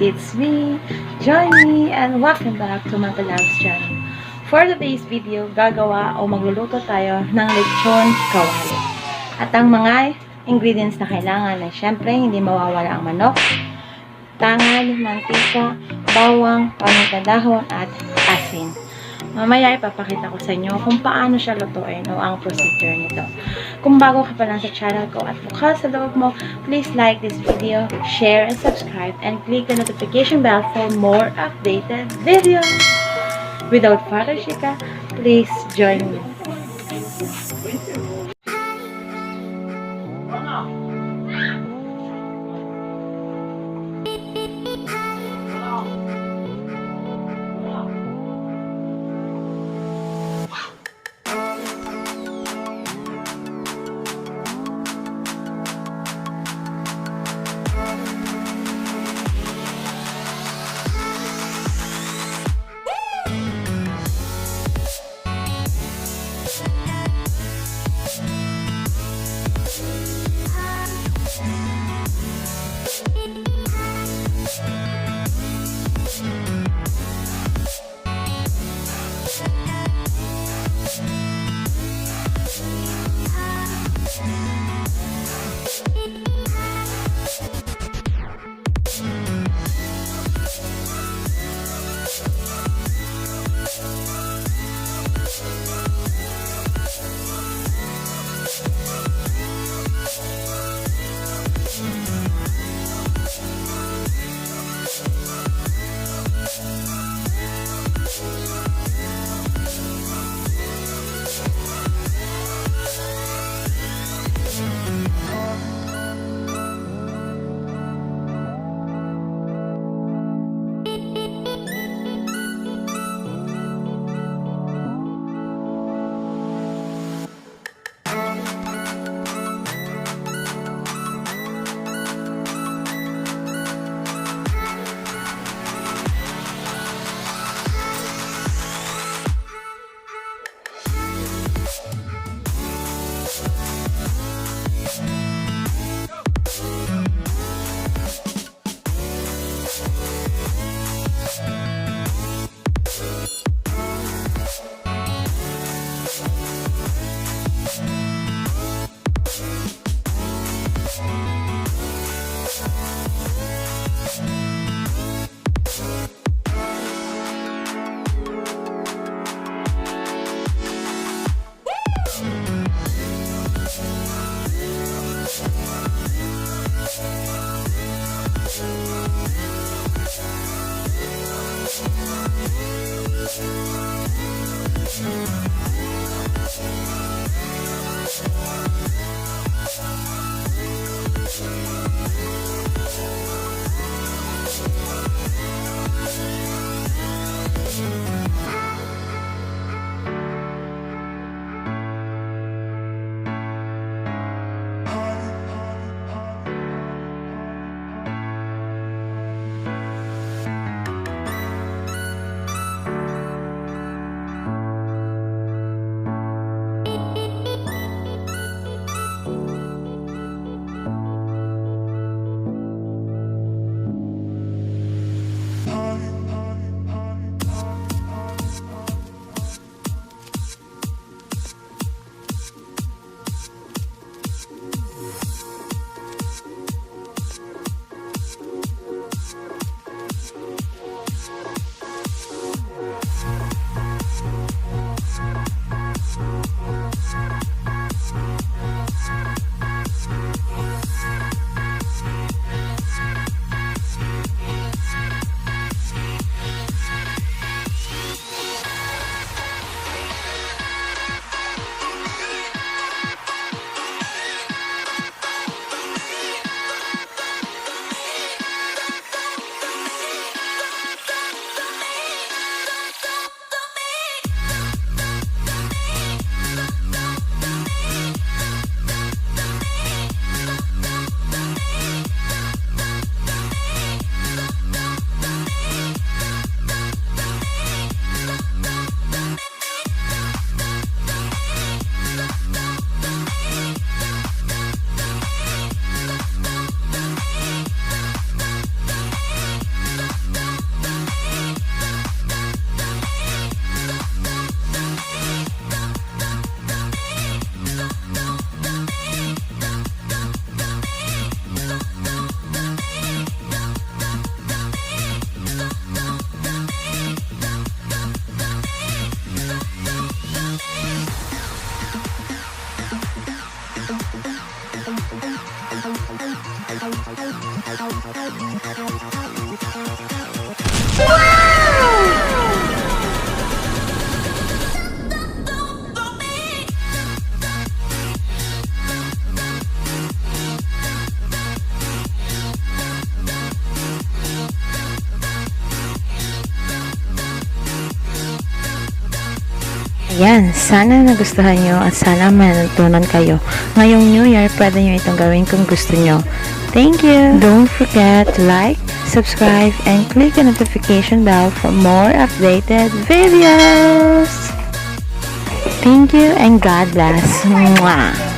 it's me, Johnny, and welcome back to Mantalab's channel. For today's video, gagawa o magluluto tayo ng lechon kawale. At ang mga ingredients na kailangan ay syempre hindi mawawala ang manok, tangad, mantika, bawang, paminta dahon, at asin. Mamaya ipapakita ko sa inyo kung paano siya lutuin o ang procedure nito. Kung bago ka pa lang sa channel ko at mukha sa loob mo, please like this video, share and subscribe, and click the notification bell for more updated videos. Without further ado, please join me. Ayan, sana nagustuhan nyo at sana matutunan kayo. Ngayong New Year, pwede nyo itong gawin kung gusto nyo. Thank you! Don't forget to like, subscribe, and click the notification bell for more updated videos! Thank you and God bless! Mwah!